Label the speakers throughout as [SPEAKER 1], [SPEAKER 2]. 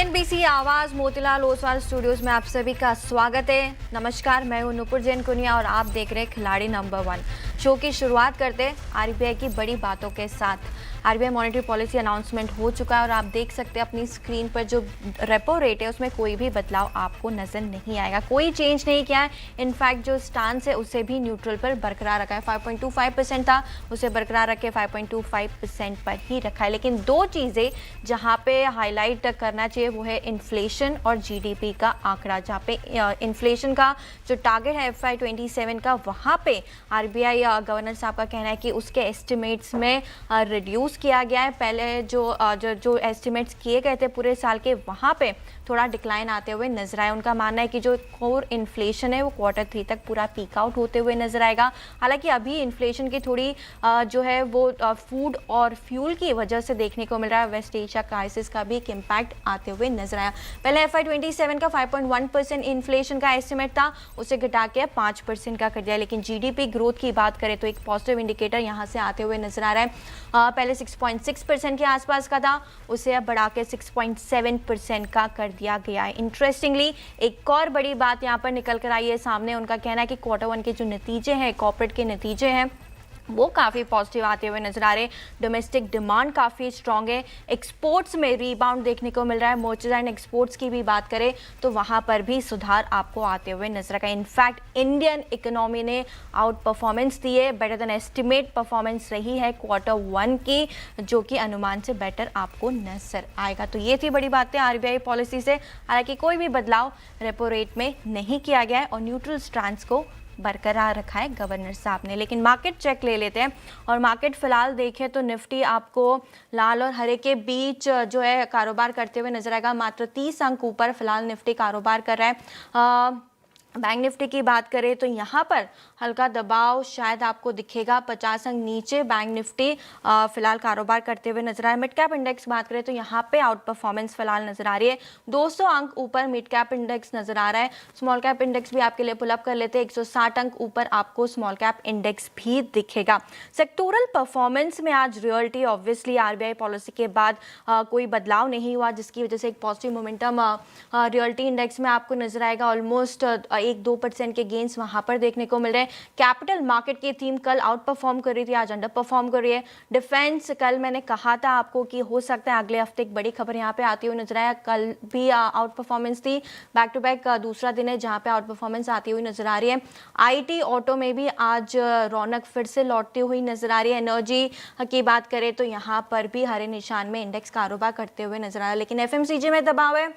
[SPEAKER 1] CNBC आवाज Motilal Oswal studios में आप सभी का स्वागत है। नमस्कार, मैं हूं नुपुर जैन कुनिया और आप देख रहे हैं खिलाड़ी नंबर 1। शो की शुरुआत करते हैं आरबीआई की बड़ी बातों के साथ। आरबीआई मॉनेटरी पॉलिसी अनाउंसमेंट हो चुका है और आप देख सकते हैं अपनी स्क्रीन पर जो रेपो रेट है उसमें कोई भी बदलाव आपको नजर नहीं आएगा, कोई चेंज नहीं किया है। इनफैक्ट जो स्टांस है उसे भी न्यूट्रल पर बरकरार रखा है। 5.25% था, उसे बरकरार रखे 5.25% पर ही रखा है। लेकिन दो चीज़ें जहाँ पे हाईलाइट करना चाहिए वो है इन्फ्लेशन और जीडीपी का आंकड़ा। जहाँ पे इन्फ्लेशन का जो टारगेट है FY27 का, वहाँ पे आरबीआई गवर्नर साहब का कहना है कि उसके एस्टिमेट्स में रिड्यूस किया गया है। पहले जो एस्टिमेट्स किए गए थे पूरे साल के, वहाँ पे थोड़ा डिक्लाइन आते हुए नजर आया। उनका मानना है कि जो कोर इन्फ्लेशन है वो Q3 तक पूरा पीक आउट होते हुए नजर आएगा। हालांकि अभी इन्फ्लेशन की थोड़ी जो है वो फूड और फ्यूल की वजह से देखने को मिल रहा है। वेस्ट एशिया क्राइसिस का भी एक इम्पैक्ट आते हुए नजर आया। पहले FY27 का 5.1% इन्फ्लेशन का एस्टिमेट था, उसे घटा के 5% का कर दिया। लेकिन जीडीपी ग्रोथ की बात करें तो एक पॉजिटिव इंडिकेटर यहाँ से आते हुए नजर आ रहा है। पहले 6.6% के आसपास का था, उसे अब बढ़ा के 6.7% का कर दिया गया है। इंटरेस्टिंगली एक और बड़ी बात यहाँ पर निकल कर आई है सामने। उनका कहना है कि Q1 के जो नतीजे हैं, कॉर्पोरेट के नतीजे हैं, वो काफ़ी पॉजिटिव आते हुए नजर आ रहे हैं। डोमेस्टिक डिमांड काफ़ी स्ट्रांग है, एक्सपोर्ट्स में रीबाउंड देखने को मिल रहा है। मर्चेंडाइज एंड एक्सपोर्ट्स की भी बात करें तो वहाँ पर भी सुधार आपको आते हुए नजर आएगा। इनफैक्ट इंडियन इकोनॉमी ने आउट परफॉर्मेंस दी है, बेटर देन एस्टिमेट परफॉर्मेंस रही है Q1 की, जो कि अनुमान से बेटर आपको नजर आएगा। तो ये थी बड़ी बातें आरबीआई पॉलिसी से। हालांकि कोई भी बदलाव रेपो रेट में नहीं किया गया है और न्यूट्रल स्टैंड को बरकरार रखा है गवर्नर साहब ने। लेकिन मार्केट चेक ले लेते हैं और मार्केट फिलहाल देखें तो निफ्टी आपको लाल और हरे के बीच जो है कारोबार करते हुए नजर आएगा। मात्र 30 अंक ऊपर फिलहाल निफ्टी कारोबार कर रहा है। बैंक निफ्टी की बात करें तो यहाँ पर हल्का दबाव शायद आपको दिखेगा। 50 अंक नीचे बैंक निफ्टी फिलहाल कारोबार करते हुए नजर आ रहा है। मिड कैप इंडेक्स बात करें तो यहाँ पे आउट परफॉर्मेंस फिलहाल नजर आ रही है। 200 अंक ऊपर मिड कैप इंडेक्स नजर आ रहा है। स्मॉल कैप इंडेक्स भी आपके लिए पुलअप कर लेते हैं। 160 अंक ऊपर आपको स्मॉल कैप इंडेक्स भी दिखेगा। सेक्टोरल परफॉर्मेंस में आज रियल्टी ऑब्वियसली आरबीआई पॉलिसी के बाद कोई बदलाव नहीं हुआ, जिसकी वजह से एक पॉजिटिव मोमेंटम रियल्टी इंडेक्स में आपको नजर आएगा। ऑलमोस्ट 1-2% के गेंस वहां पर देखने को मिल रहे हैं। कैपिटल मार्केट की थीम कल आउट परफॉर्म कर रही थी, आज अंडर परफॉर्म कर रही है। डिफेंस कल मैंने कहा था आपको कि हो सकता है अगले हफ्ते एक बड़ी खबर यहाँ पे आती हुई नजर आया। कल भी आउट परफॉर्मेंस थी, बैक टू बैक दूसरा दिन है जहाँ पे आउट परफॉर्मेंस आती हुई नजर आ रही है। आईटी ऑटो में भी आज रौनक फिर से लौटती हुई नजर आ रही है। एनर्जी की बात करें तो यहाँ पर भी हरे निशान में इंडेक्स कारोबार करते हुए नजर आ रहा है। लेकिन एफएमसीजी में दबाव है,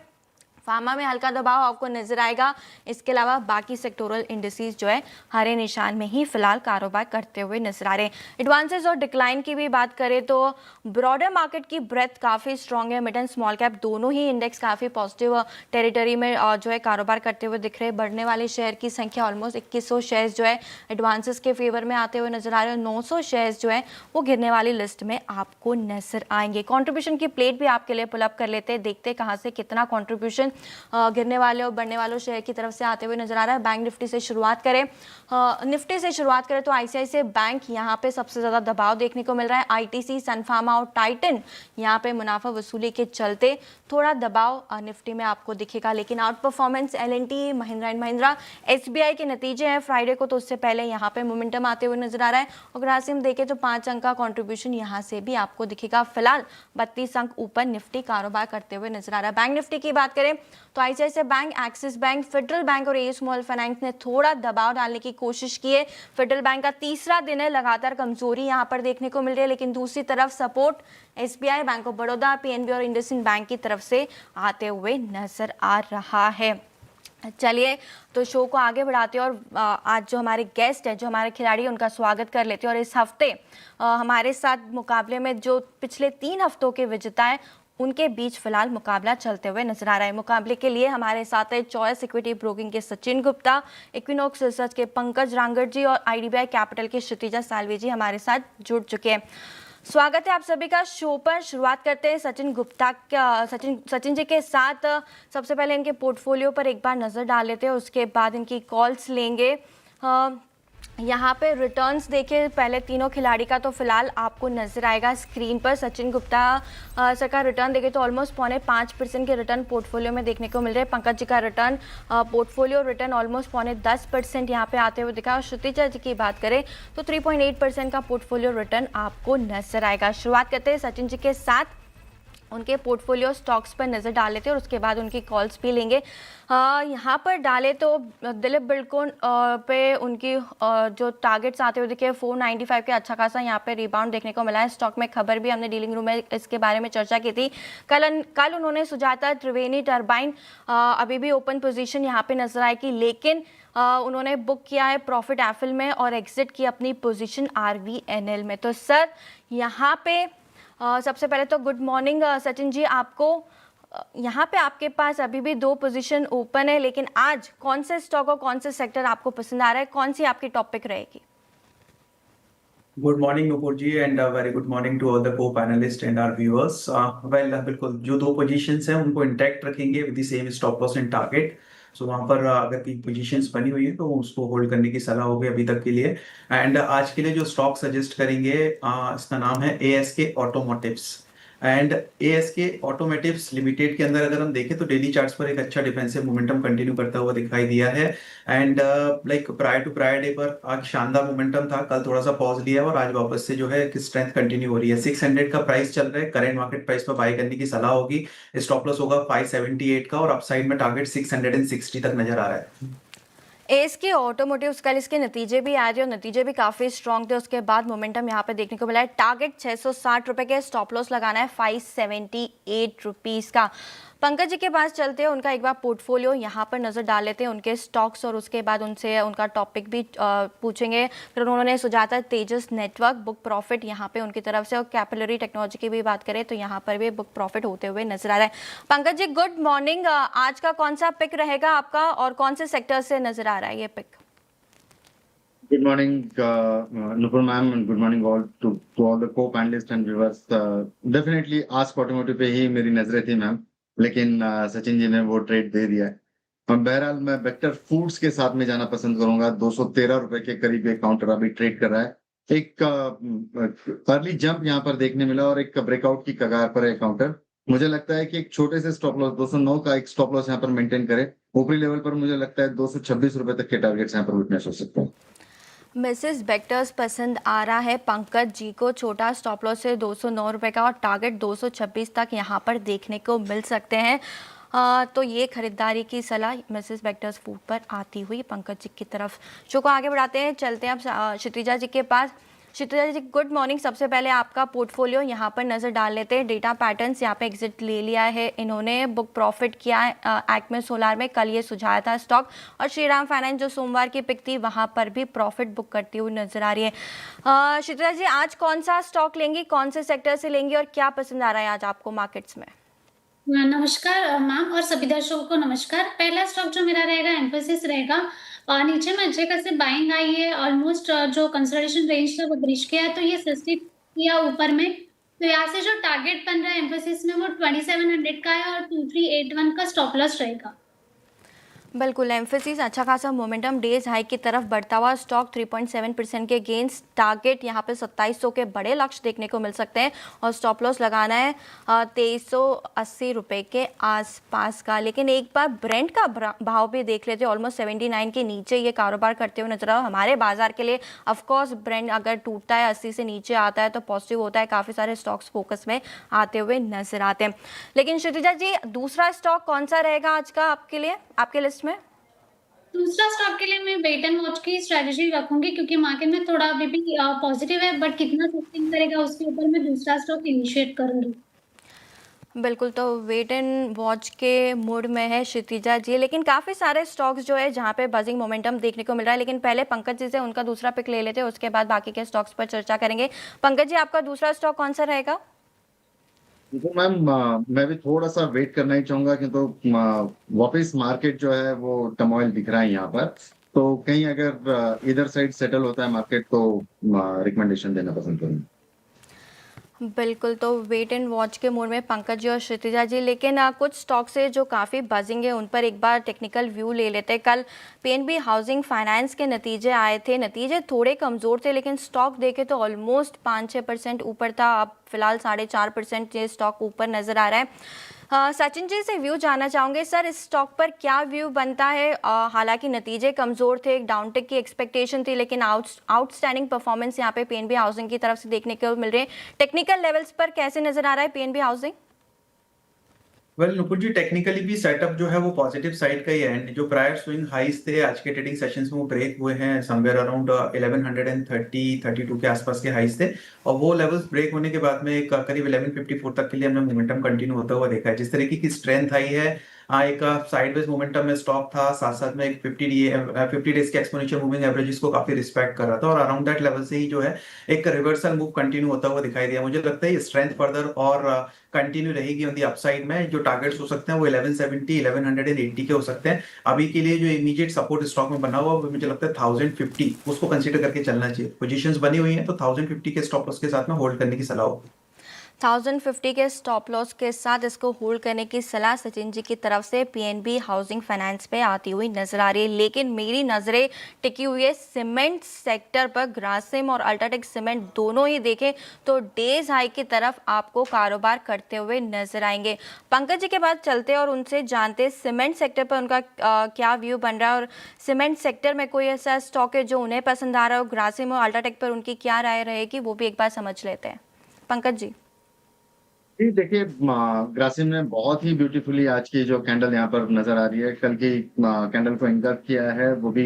[SPEAKER 1] फार्मा में हल्का दबाव आपको नजर आएगा। इसके अलावा बाकी सेक्टोरल इंडिसेस जो है हरे निशान में ही फिलहाल कारोबार करते हुए नजर आ रहे हैं। एडवांसेस और डिक्लाइन की भी बात करें तो ब्रॉडर मार्केट की ब्रेथ काफ़ी स्ट्रांग है। मिड एंड स्मॉल कैप दोनों ही इंडेक्स काफ़ी पॉजिटिव टेरिटरी में जो है कारोबार करते हुए दिख रहे हैं। बढ़ने वाले शेयर की संख्या ऑलमोस्ट 2100 शेयर्स जो है एडवांसेस के फेवर में आते हुए नजर आ रहे हैं। 900 शेयर्स जो है वो गिरने वाली लिस्ट में आपको नजर आएंगे। कॉन्ट्रीब्यूशन की प्लेट भी आपके लिए पुलअप कर लेते हैं, देखते हैं कहाँ से कितना कॉन्ट्रीब्यूशन गिरने वाले और बढ़ने वालों शेयर की तरफ से आते हुए नजर आ रहा है। बैंक निफ्टी से शुरुआत करें, निफ्टी से शुरुआत करें तो आईसीआईसीआई बैंक यहाँ पे सबसे ज्यादा दबाव देखने को मिल रहा है। आईटीसी, सन फार्मा और टाइटन यहाँ पे मुनाफा वसूली के चलते थोड़ा दबाव निफ्टी में आपको दिखेगा। लेकिन outperformance LNT, Mahindra and Mahindra, SBI के नतीजे हैं फ्राइडे को, तो उससे पहले यहाँ पे मोमेंटम आते हुए नजर आ रहा है। अगर हम देखें तो 5 अंक का कॉन्ट्रीब्यूशन यहाँ से भी आपको दिखेगा। फिलहाल 32 अंक ऊपर निफ्टी कारोबार करते हुए नजर आ रहा है। बैंक निफ्टी की बात करें तो ICICI bank, axis bank, federal bank और एयू स्मॉल फाइनेंस ने थोड़ा दबाव डालने की कोशिश की है। फेडरल बैंक का तीसरा दिन है, लगातार कमजोरी यहां पर देखने को मिल रही है। लेकिन दूसरी तरफ support SBI, bank of Baroda, PNB और इंडसइंड बैंक की तरफ से आते हुए नजर आ रहा है। चलिए तो शो को आगे बढ़ाते हैं और आज जो हमारे गेस्ट हैं, जो हमारे खिलाड़ी हैं, उनका स्वागत कर लेते हैं। और इस हफ्ते हमारे साथ मुकाबले में जो पिछले 3 हफ्तों के विजेता हैं उनके बीच फिलहाल मुकाबला चलते हुए नजर आ रहा है। मुकाबले के लिए हमारे साथ है चॉइस इक्विटी ब्रोकिंग के सचिन गुप्ता, इक्विनॉक्स रिसर्च के पंकज रांगड़ जी और आईडीबीआई कैपिटल के क्षितिजा सालवी जी हमारे साथ जुड़ चुके हैं। स्वागत है आप सभी का शो पर। शुरुआत करते हैं सचिन गुप्ता सचिन जी के साथ। सबसे पहले इनके पोर्टफोलियो पर एक बार नजर डाल लेते हैं, उसके बाद इनकी कॉल्स लेंगे। यहाँ पे रिटर्न्स देखिए पहले तीनों खिलाड़ी का तो फिलहाल आपको नजर आएगा स्क्रीन पर। सचिन गुप्ता सर का रिटर्न देखें तो ऑलमोस्ट 5.5% के रिटर्न पोर्टफोलियो में देखने को मिल रहे हैं। पंकज जी का रिटर्न पोर्टफोलियो रिटर्न ऑलमोस्ट 10.5% यहाँ पे आते हुए दिखा। और श्रुतिजा जी की बात करें तो 3.8% का पोर्टफोलियो रिटर्न आपको नजर आएगा। शुरुआत करते हैं सचिन जी के साथ, उनके पोर्टफोलियो स्टॉक्स पर नज़र डाल लेते हैं और उसके बाद उनकी कॉल्स भी लेंगे। यहाँ पर डाले तो दिलीप बिल्डकॉन पे उनकी जो टारगेट्स आते हुए दिखे 495 के अच्छा खासा यहाँ पे रिबाउंड देखने को मिला है। स्टॉक में खबर भी हमने डीलिंग रूम में इसके बारे में चर्चा की थी। कल उन्होंने सुजाता त्रिवेणी टर्बाइन अभी भी ओपन पोजीशन यहाँ पे नजर आएगी, लेकिन उन्होंने बुक किया है प्रॉफिट एफिल में और एग्जिट की अपनी पोजीशन RVNL में। तो सर यहाँ पे सबसे पहले तो गुड मॉर्निंग सचिन जी आपको। यहाँ पे आपके पास अभी भी 2 पोजीशन ओपन है, लेकिन आज कौन से स्टॉक और कौन से सेक्टर आपको पसंद आ रहा है, कौन सी आपकी टॉपिक रहेगी?
[SPEAKER 2] Good morning Nupur ji and very good morning to all the co panelists and our viewers. Well बिल्कुल जो 2 पोजीशंस हैं उनको इंटैक्ट रखेंगे with the same stop loss and target. So वहां पर अगर कोई पोजीशंस बनी हुई है तो उसको होल्ड करने की सलाह होगी अभी तक के लिए। एंड आज के लिए जो स्टॉक सजेस्ट करेंगे इसका नाम है ASK automotives. And ASK automotives limited के अंदर अगर हम देखें तो डेली चार्ट्स पर एक अच्छा डिफेंसिव मोमेंटम कंटिन्यू करता हुआ दिखाई दिया है। And like prior to prior day पर आज शानदार मोमेंटम था, कल थोड़ा सा पॉज लिया और आज वापस से जो है स्ट्रेंथ कंटिन्यू हो रही है। 600 का प्राइस चल रहा है, करंट मार्केट प्राइस पर बाय करने की सलाह होगी। स्टॉप लॉस होगा 578 का और अपसाइड में टारगेट 660 तक नजर आ रहा है।
[SPEAKER 1] ASK ऑटोमोटिव्स कल इसके नतीजे भी आए थे और नतीजे भी काफ़ी स्ट्रॉन्ग थे। उसके बाद मोमेंटम यहाँ पे देखने को मिला है। टारगेट 660 रुपये के, स्टॉप लॉस लगाना है 578 रुपीज़ का। पंकज जी के पास चलते हैं, उनका एक बार पोर्टफोलियो यहाँ पर नज़र डाल लेते हैं, उनके स्टॉक्स, और उसके बाद उनसे उनका टॉपिक भी पूछेंगे। फिर उन्होंने सुजाता तेजस नेटवर्क बुक प्रॉफिट यहाँ पे उनकी तरफ से, और कैपिलरी टेक्नोलॉजी की भी बात करें तो यहाँ पर भी बुक प्रॉफिट होते हुए नजर आ रहा है। पंकज जी गुड मॉर्निंग, आज का कौन सा पिक रहेगा आपका और कौन से सेक्टर से नजर आ रहा है ये pick?
[SPEAKER 3] Good morning, Nupur ma'am, and good morning all to all the co-panelists and viewers. Definitely Ask Automotive पे ही मेरी नजरें थी मैम, लेकिन सचिन जी ने वो ट्रेड दे दिया है। बहरहाल मैं वेक्टर फूड्स के साथ में जाना पसंद करूंगा। 213 रुपए के करीब एक काउंटर अभी ट्रेड कर रहा है। एक अर्ली जंप यहाँ पर देखने मिला और एक ब्रेकआउट की कगार पर है काउंटर। मुझे लगता है कि एक छोटे से स्टॉप लॉस 209 का एक स्टॉप लॉस यहाँ पर मेंटेन करे। ऊपरी लेवल पर मुझे लगता है 226 रुपए तक के टारगेट्स यहाँ पर विटनेस हो सकते हैं।
[SPEAKER 1] मिसेस बेक्टर्स पसंद आ रहा है पंकज जी को। छोटा स्टॉप लॉस से 209 रुपये का और टारगेट 226 तक यहाँ पर देखने को मिल सकते हैं। तो ये खरीदारी की सलाह मिसेस बेक्टर्स फूड पर आती हुई पंकज जी की तरफ। शो को आगे बढ़ाते हैं, चलते हैं अब क्षितिजा जी के पास। क्षितिजा जी गुड मॉर्निंग। सबसे पहले आपका पोर्टफोलियो यहाँ पर नज़र डाल लेते हैं। डेटा पैटर्न्स यहाँ पे एग्जिट ले लिया है इन्होंने, बुक प्रॉफिट किया है एक्मे सोलार में, कल ये सुझाया था स्टॉक, और श्रीराम फाइनेंस जो सोमवार की पिक थी वहाँ पर भी प्रॉफिट बुक करती हुई नजर आ रही है। क्षितिजा जी आज कौन सा स्टॉक लेंगी, कौन से सेक्टर से लेंगी और क्या पसंद आ रहा है आज आपको मार्केट्स में?
[SPEAKER 4] नमस्कार मैम और सभी दर्शकों को नमस्कार। पहला स्टॉक जो मेरा रहेगा एम्फोसिस रहेगा। नीचे में अच्छे खासे बाइंग आई है, ऑलमोस्ट जो कंसोलिडेशन रेंज था वो ब्रीच किया है, तो ये सस्टेन किया ऊपर में। तो यहाँ से जो टारगेट बन रहा है एम्फोसिस में वो 2700 का है और 2381 का स्टॉप लॉस रहेगा।
[SPEAKER 1] बिल्कुल, एम्फेसिस अच्छा खासा मोमेंटम डेज हाई की तरफ बढ़ता हुआ स्टॉक 3.7% के गेंस, टारगेट यहाँ पे 2700 के बड़े लक्ष्य देखने को मिल सकते हैं और स्टॉप लॉस लगाना है 2380 रुपये के आसपास का। लेकिन एक बार ब्रेंट का भाव भी देख लेते हैं, ऑलमोस्ट 79 के नीचे ये कारोबार करते हुए नजर आ रहा है। हमारे बाजार के लिए ऑफकोर्स ब्रेंट अगर टूटता है 80 से नीचे आता है तो पॉजिटिव होता है, काफ़ी सारे स्टॉक्स फोकस में आते हुए नजर आते हैं। लेकिन क्षितिजा जी दूसरा स्टॉक कौन सा रहेगा आज का आपके लिए, आपके लिस्ट में?
[SPEAKER 4] दूसरा स्टॉक के लिए मैं वेट एंड वॉच की स्ट्रेटजी रखूंगी क्योंकि मार्केट में थोड़ा अभी भी पॉजिटिव है, बट कितना सस्टेन करेगा उसके ऊपर मैं दूसरा स्टॉक इनिशिएट करूंगी।
[SPEAKER 1] बिल्कुल, तो वेट एंड वॉच के मूड में है क्षितिजा जी। लेकिन काफ़ी सारे स्टॉक्स जो है जहाँ पे बजिंग मोमेंटम देखने को मिल रहा है। लेकिन पहले पंकज जी से उनका दूसरा पिक ले लेते हैं, उसके बाद बाकी के स्टॉक्स पर चर्चा करेंगे। पंकज जी आपका दूसरा स्टॉक कौन सा रहेगा?
[SPEAKER 3] तो मैम मैं भी थोड़ा सा वेट करना ही चाहूंगा क्योंकि वापस मार्केट जो है वो टर्मोइल दिख रहा है यहाँ पर, तो कहीं अगर इधर साइड सेटल होता है मार्केट तो रिकमेंडेशन देना पसंद करूंगा।
[SPEAKER 1] बिल्कुल, तो वेट एंड वॉच के मोड में पंकज जी और क्षितिजा जी, लेकिन कुछ स्टॉक से जो काफ़ी बजिंग है उन पर एक बार टेक्निकल व्यू ले लेते हैं। कल पीएनबी हाउसिंग फाइनेंस के नतीजे आए थे, नतीजे थोड़े कमज़ोर थे लेकिन स्टॉक देखे तो ऑलमोस्ट 5-6% ऊपर था। अब फिलहाल 4.5% ये स्टॉक ऊपर नज़र आ रहा है। सचिन जी से व्यू जानना चाहूँगे सर, इस स्टॉक पर क्या व्यू बनता है? हालांकि नतीजे कमज़ोर थे, एक डाउनटेक की एक्सपेक्टेशन थी, लेकिन आउटस्टैंडिंग परफॉर्मेंस यहाँ पे पीएनबी हाउसिंग की तरफ से देखने को मिल रही है। टेक्निकल लेवल्स पर कैसे नजर आ रहा है पीएनबी हाउसिंग?
[SPEAKER 2] वेल नुपुर जी, टेक्निकली भी सेटअप जो है वो पॉजिटिव साइड का ही है। जो प्रायर स्विंग हाइस थे आज के ट्रेडिंग सेशंस में वो ब्रेक हुए हैं, समवेयर अराउंड 1130-32 के आसपास के हाइस थे, और वो लेवल्स ब्रेक होने के बाद में एक करीब 1154 तक के लिए हमने मोमेंटम कंटिन्यू होता हुआ देखा है। जिस तरीके की स्ट्रेंथ आई है, एक साइडवेज मोमेंटम में स्टॉक था, साथ साथ में एक 50 डेज के एक्सपोनेंशियल मूविंग एवरेज को काफी रिस्पेक्ट कर रहा था, और अराउंड दैट लेवल से ही जो है एक रिवर्सल मूव कंटिन्यू होता हुआ दिखाई दिया। मुझे लगता है ये स्ट्रेंथ फर्दर और कंटिन्यू रहेगी ऑन दी अपसाइड में। जो टारगेट्स हो सकते हैं वो 1170 1180 के हो सकते हैं। अभी के लिए जो इमीडिएट सपोर्ट स्टॉक में बना हुआ वो मुझे लगता है 1050, उसको कंसीडर करके चलना चाहिए। पोजीशंस बनी हुई हैं तो 1050 के स्टॉप लॉस के साथ में होल्ड करने की सलाह होगी।
[SPEAKER 1] 1050 के स्टॉप लॉस के साथ इसको होल्ड करने की सलाह सचिन जी की तरफ से पीएनबी हाउसिंग फाइनेंस पे आती हुई नजर आ रही है। लेकिन मेरी नज़रें टिकी हुई है सीमेंट सेक्टर पर। ग्रासिम और अल्ट्राटेक सीमेंट दोनों ही देखें तो डेज हाई की तरफ आपको कारोबार करते हुए नजर आएंगे। पंकज जी के बाद चलते और उनसे जानते सीमेंट सेक्टर पर उनका क्या व्यू बन रहा है, और सीमेंट सेक्टर में कोई ऐसा स्टॉक है जो उन्हें पसंद आ रहा हो। ग्रासिम और अल्ट्राटेक पर उनकी क्या राय रहेगी वो भी एक बार समझ लेते हैं। पंकज जी।
[SPEAKER 3] जी देखिए, ग्रासिम ने बहुत ही ब्यूटीफुली आज की जो कैंडल यहाँ पर नजर आ रही है, कल की कैंडल को एंकर किया है, वो भी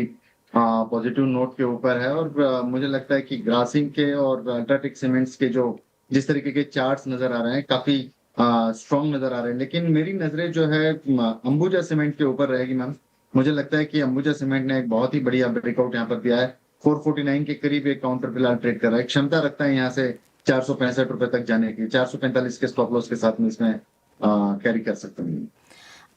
[SPEAKER 3] पॉजिटिव नोट के ऊपर है। और मुझे लगता है कि ग्रासिम के और अल्ट्राटेक सीमेंट्स के जो जिस तरीके के चार्ट्स नजर आ रहे हैं काफी स्ट्रॉन्ग नजर आ रहे हैं। लेकिन मेरी नजरें जो है अंबुजा सीमेंट के ऊपर रहेगी मैम। मुझे लगता है कि अंबुजा सीमेंट ने एक बहुत ही बढ़िया ब्रेकआउट यहाँ पर दिया है। 449 के करीब एक काउंटर फिलहाल ट्रेड कर रहा है, क्षमता रखता है यहाँ से 465 रुपए तक जाने की। 445 के स्टॉप लॉस के साथ में इसमें कैरी कर सकते हैं।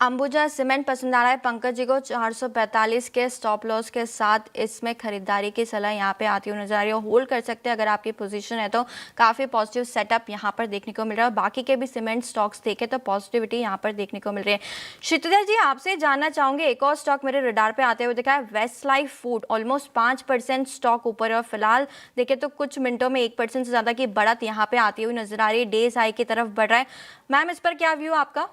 [SPEAKER 1] अंबुजा सीमेंट पसंद आ रहा है पंकज जी को। 445 के स्टॉप लॉस के साथ इसमें खरीदारी की सलाह यहाँ पे आती हुई नजर आ रही है। होल्ड कर सकते हैं अगर आपकी पोजीशन है तो। काफ़ी पॉजिटिव सेटअप यहाँ पर देखने को मिल रहा है। बाकी के भी सीमेंट स्टॉक्स देखें तो पॉजिटिविटी यहाँ पर देखने को मिल रही है। क्षितिजा जी, आपसे जानना चाहूँगी, एक और स्टॉक मेरे रडार पर आते हुए दिखा है Westlife food. Almost 5% stock ऊपर है, और फिलहाल देखें तो कुछ मिनटों में 1% से ज़्यादा की बढ़त यहाँ पे आती हुई नजर आ रही है। डेज हाई की तरफ बढ़ रहा है। मैम, इस पर क्या व्यू आपका?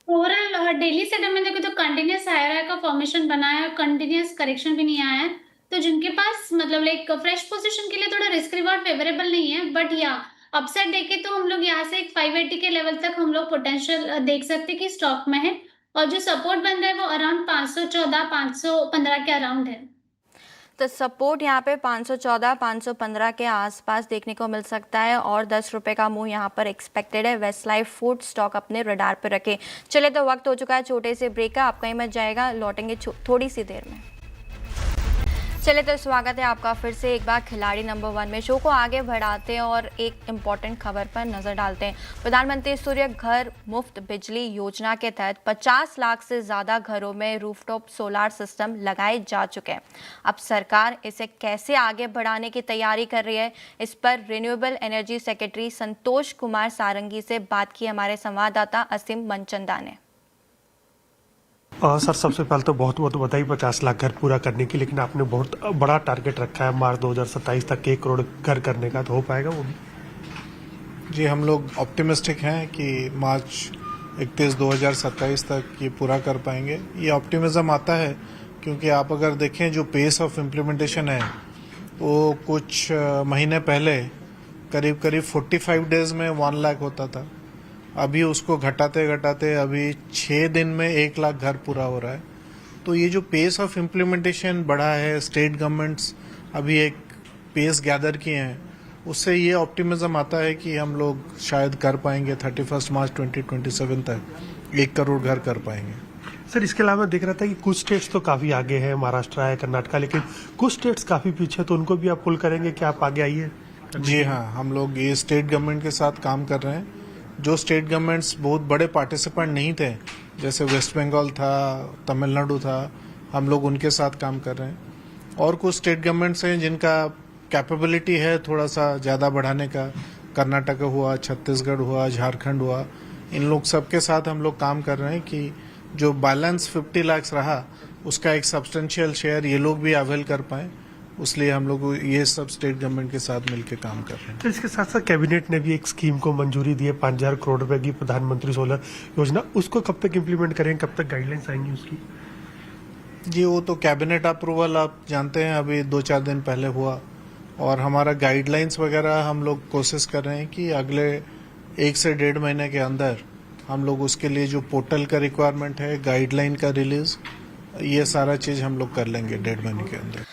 [SPEAKER 4] ओवरऑल डेली सेटअप में देखो तो कंटिन्यूस हायर हाई का फॉर्मेशन बना है, कंटिन्यूस करेक्शन भी नहीं आया है। तो जिनके पास मतलब लाइक फ्रेश पोजीशन के लिए थोड़ा रिस्क रिवॉर्ड फेवरेबल नहीं है, बट या अपसाइड देखे तो हम लोग यहाँ से एक 580 के लेवल तक हम लोग पोटेंशियल देख सकते हैं कि स्टॉक में है। और जो सपोर्ट बन रहा है वो अराउंड 514 515 के अराउंड है।
[SPEAKER 1] तो सपोर्ट यहाँ पे 514 515 के आसपास देखने को मिल सकता है, और 10 रुपये का मूव यहाँ पर एक्सपेक्टेड है। वेस्ट लाइफ फूड स्टॉक अपने रडार पर रखें। चले तो वक्त हो चुका है छोटे से ब्रेक का, आप कहीं मत जाएगा, लौटेंगे थोड़ी सी देर में। चले तो स्वागत है आपका फिर से एक बार खिलाड़ी नंबर 1 में। शो को आगे बढ़ाते हैं और एक इम्पॉर्टेंट खबर पर नजर डालते हैं। प्रधानमंत्री सूर्य घर मुफ्त बिजली योजना के तहत 50 लाख से ज़्यादा घरों में रूफटॉप सोलार सिस्टम लगाए जा चुके हैं। अब सरकार इसे कैसे आगे बढ़ाने की तैयारी कर रही है, इस पर renewable energy secretary Santosh Kumar सारंगी से बात की हमारे संवाददाता असीम मनचंदा ने।
[SPEAKER 5] सर, सबसे पहले तो बहुत बहुत बधाई 50 लाख घर पूरा करने की। लेकिन आपने बहुत बड़ा टारगेट रखा है मार्च 2027 तक 1 करोड़ घर करने का, तो हो पाएगा वो भी?
[SPEAKER 6] जी, हम लोग ऑप्टिमिस्टिक हैं कि मार्च 31 2027 तक ये पूरा कर पाएंगे। ये ऑप्टिमिज्म आता है क्योंकि आप अगर देखें जो पेस ऑफ इम्प्लीमेंटेशन है वो कुछ महीने पहले करीब 45 डेज में 1 लाख होता था। अभी उसको घटाते घटाते अभी 6 दिन में 1 लाख घर पूरा हो रहा है। तो ये जो पेस ऑफ इम्प्लीमेंटेशन बढ़ा है, स्टेट गवर्नमेंट्स अभी एक पेस गैदर किए हैं, उससे ये ऑप्टिमिज्म आता है कि हम लोग शायद कर पाएंगे 31 मार्च 2027 तक 1 करोड़ घर कर पाएंगे।
[SPEAKER 5] सर, इसके अलावा दिख रहा था कि कुछ स्टेट्स तो काफ़ी आगे हैं, महाराष्ट्र है, कर्नाटका, लेकिन कुछ स्टेट्स काफ़ी पीछे, तो उनको भी आप पुल करेंगे कि आप आगे आइए?
[SPEAKER 6] जी हाँ, हम लोग ये स्टेट गवर्नमेंट के साथ काम कर रहे हैं। जो स्टेट गवर्नमेंट्स बहुत बड़े पार्टिसिपेंट नहीं थे, जैसे वेस्ट बंगाल था, तमिलनाडु था, हम लोग उनके साथ काम कर रहे हैं। और कुछ स्टेट गवर्नमेंट्स हैं जिनका कैपेबिलिटी है थोड़ा सा ज़्यादा बढ़ाने का, कर्नाटक हुआ, छत्तीसगढ़ हुआ, झारखंड हुआ, इन लोग सबके साथ हम लोग काम कर रहे हैं कि जो बैलेंस 50 लाख रहा उसका एक सब्सटेंशियल शेयर ये लोग भी अवेल कर पाए, इसलिए हम लोग ये सब स्टेट गवर्नमेंट के साथ मिलकर काम कर रहे हैं।
[SPEAKER 5] तो इसके साथ साथ कैबिनेट ने भी एक स्कीम को मंजूरी दी है 5,000 करोड़ रुपए की, प्रधानमंत्री सोलर योजना। उसको कब तक इम्प्लीमेंट करेंगे, कब तक गाइडलाइंस आएंगी उसकी?
[SPEAKER 6] जी वो तो कैबिनेट अप्रूवल आप जानते हैं अभी 2-4 दिन पहले हुआ, और हमारा गाइडलाइंस वगैरह हम लोग कोशिश कर रहे हैं कि अगले 1 से 1.5 महीने के अंदर हम लोग उसके लिए जो पोर्टल का रिक्वायरमेंट है, गाइडलाइन का रिलीज, ये सारा चीज़ हम लोग कर लेंगे 1.5 महीने के अंदर।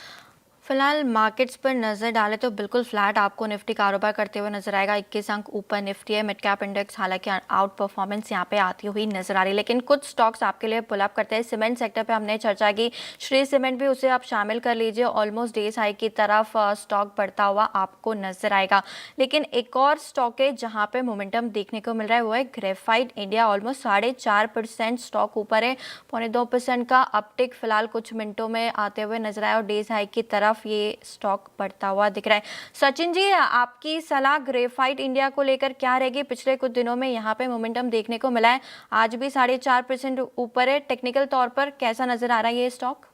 [SPEAKER 1] फिलहाल मार्केट्स पर नजर डालें तो बिल्कुल फ्लैट आपको निफ्टी कारोबार करते हुए नजर आएगा। 21 अंक ऊपर निफ्टी है। मिड कैप इंडेक्स हालांकि आउट परफॉर्मेंस यहाँ पे आती हुई नजर आ रही है, लेकिन कुछ स्टॉक्स आपके लिए पुल अप करते हैं। सीमेंट सेक्टर पे हमने चर्चा की, श्री सीमेंट भी उसे आप शामिल कर लीजिए। ऑलमोस्ट डेज हाई की तरफ स्टॉक बढ़ता हुआ आपको नजर आएगा। लेकिन एक और स्टॉक है जहाँ पे मोमेंटम देखने को मिल रहा है, वो है ग्रेफाइट इंडिया। ऑलमोस्ट 4.5% स्टॉक ऊपर है, 0.2% का अपटिक फिलहाल कुछ मिनटों में आते हुए नजर आया और डेज हाई की तरफ ये स्टॉक बढ़ता हुआ दिख रहा है। सचिन जी, आपकी सलाह ग्रेफाइट इंडिया को लेकर क्या रहेगी? पिछले कुछ दिनों में यहाँ पे मोमेंटम देखने को मिला है, आज भी 4.5% ऊपर है। टेक्निकल तौर पर कैसा नजर आ रहा है ये स्टॉक?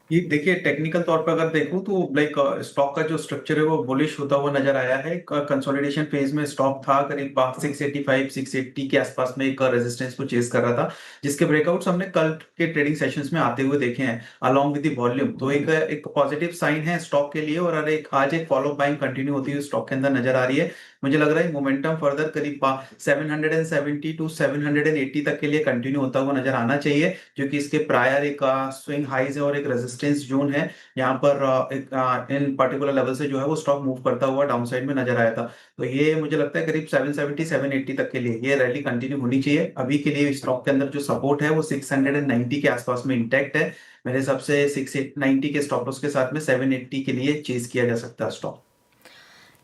[SPEAKER 2] ये देखिए, टेक्निकल तौर पर अगर देखूं तो लाइक स्टॉक का जो स्ट्रक्चर है वो बुलिश होता हुआ नजर आया है। कंसोलिडेशन फेज में स्टॉक था, करीब 685 680 के आसपास में एक रेजिस्टेंस को चेस कर रहा था, जिसके ब्रेकआउट्स हमने कल के ट्रेडिंग सेशंस में आते हुए देखे हैं अलोंग विद द वॉल्यूम। तो एक पॉजिटिव साइन है स्टॉक के लिए, और आज एक फॉलो बाइंग कंटिन्यू होती हुई स्टॉक के अंदर नजर आ रही है। मुझे लग रहा है मोमेंटम फर्दर करीब 770 टू 780 तक के लिए कंटिन्यू होता हुआ नजर आना चाहिए, जो कि इसके प्रायर एक स्विंग हाइज है और एक रेजिस्टेंस जोन है। यहाँ पर इन पर्टिकुलर लेवल से जो है वो स्टॉक मूव करता हुआ डाउन साइड में नजर आया था। तो ये मुझे लगता है करीब 770 780 तक के लिए ये रैली कंटिन्यू होनी चाहिए। अभी के लिए स्टॉक के अंदर जो सपोर्ट है वो 690 के आसपास में इंटैक्ट है। मेरे हिसाब से 690 के स्टॉप लॉस के साथ में 780 के लिए चेज किया जा सकता है स्टॉक।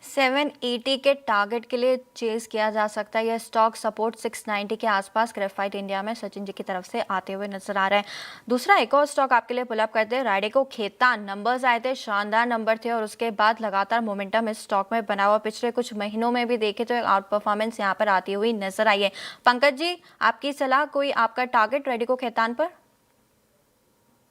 [SPEAKER 1] 780 के टारगेट के लिए चेस किया जा सकता है यह स्टॉक। सपोर्ट 690 के आसपास ग्रेफाइट इंडिया में सचिन जी की तरफ से आते हुए नजर आ रहा है। दूसरा एक और स्टॉक आपके लिए पुल अप करते हैं, रैडिको खेतान। नंबर्स आए थे, शानदार नंबर थे और उसके बाद लगातार मोमेंटम इस स्टॉक में बना हुआ। पिछले कुछ महीनों में भी देखे तो एक आउट परफॉर्मेंस यहाँ पर आती हुई नजर आई है। पंकज जी, आपकी सलाह, कोई आपका टारगेट रैडिको खेतान पर?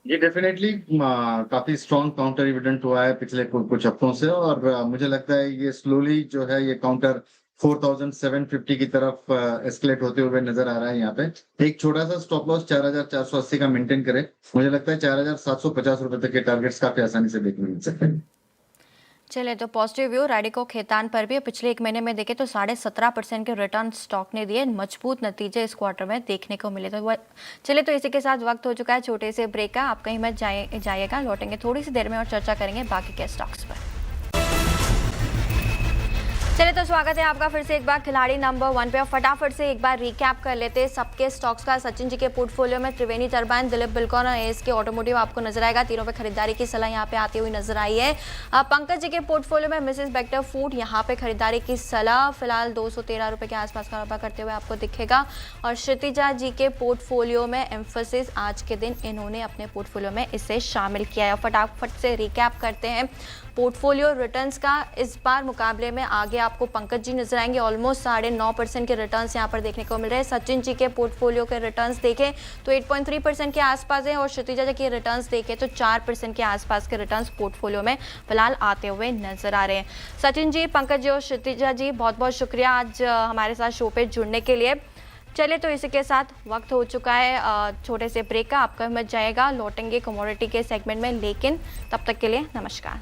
[SPEAKER 3] ये डेफिनेटली काफी स्ट्रॉन्ग काउंटर इविडेंट हुआ है पिछले कुछ हफ्तों से, और मुझे लगता है ये स्लोली जो है ये काउंटर 4750 की तरफ एस्केलेट होते हुए नजर आ रहा है। यहाँ पे एक छोटा सा स्टॉप लॉस 4480 का मेंटेन करे, मुझे लगता है 4750 रुपए तक के टारगेट्स काफी आसानी से देखने मिल सकते हैं।
[SPEAKER 1] चले तो पॉजिटिव व्यू रैडिको खेतान पर भी। पिछले एक महीने में देखे तो 17.5% के रिटर्न स्टॉक ने दिए। मजबूत नतीजे इस क्वार्टर में देखने को मिले। तो चले तो इसी के साथ वक्त हो चुका है छोटे से ब्रेक का। आप कहीं मत जाइएगा, लौटेंगे थोड़ी सी देर में और चर्चा करेंगे बाकी के स्टॉक्स पर। चलिए तो स्वागत है आपका फिर से एक बार खिलाड़ी नंबर 1 पे। और फटाफट से एक बार रिकैप कर लेते हैं सबके स्टॉक्स का। सचिन जी के पोर्टफोलियो में त्रिवेणी टरबाइन, दिलीप बिल्डकॉन और एएसके ऑटोमोटिव आपको नजर आएगा। तीनों पे खरीदारी की सलाह यहाँ पे आती हुई नजर आई है। पंकज जी के पोर्टफोलियो में मिसेस बेक्टर फूड, यहाँ पे खरीदारी की सलाह फिलहाल 213 रुपए के आसपास कारोबार करते हुए आपको दिखेगा। और क्षितिजा जी के पोर्टफोलियो में एम्फोसिस, आज के दिन इन्होंने अपने पोर्टफोलियो में इसे शामिल किया है। फटाफट से रिकैप करते हैं पोर्टफोलियो रिटर्न्स का। इस बार मुकाबले में आगे आपको पंकज जी नजर आएंगे। ऑलमोस्ट 9.5% के रिटर्न्स यहाँ पर देखने को मिल रहे हैं। सचिन जी के पोर्टफोलियो के रिटर्न्स देखें तो 8.3% के आसपास है, और क्षितिजा जी के रिटर्न्स देखें तो 4% के आसपास के रिटर्न्स पोर्टफोलियो में फिलहाल आते हुए नजर आ रहे हैं। सचिन जी, पंकज जी और क्षितिजा जी, बहुत बहुत शुक्रिया आज हमारे साथ शो पे जुड़ने के लिए। चलिए तो इसी के साथ वक्त हो चुका है छोटे से ब्रेक का। आपका मत जाएगा, लौटेंगे कमोडिटी के सेगमेंट में, लेकिन तब तक के लिए नमस्कार।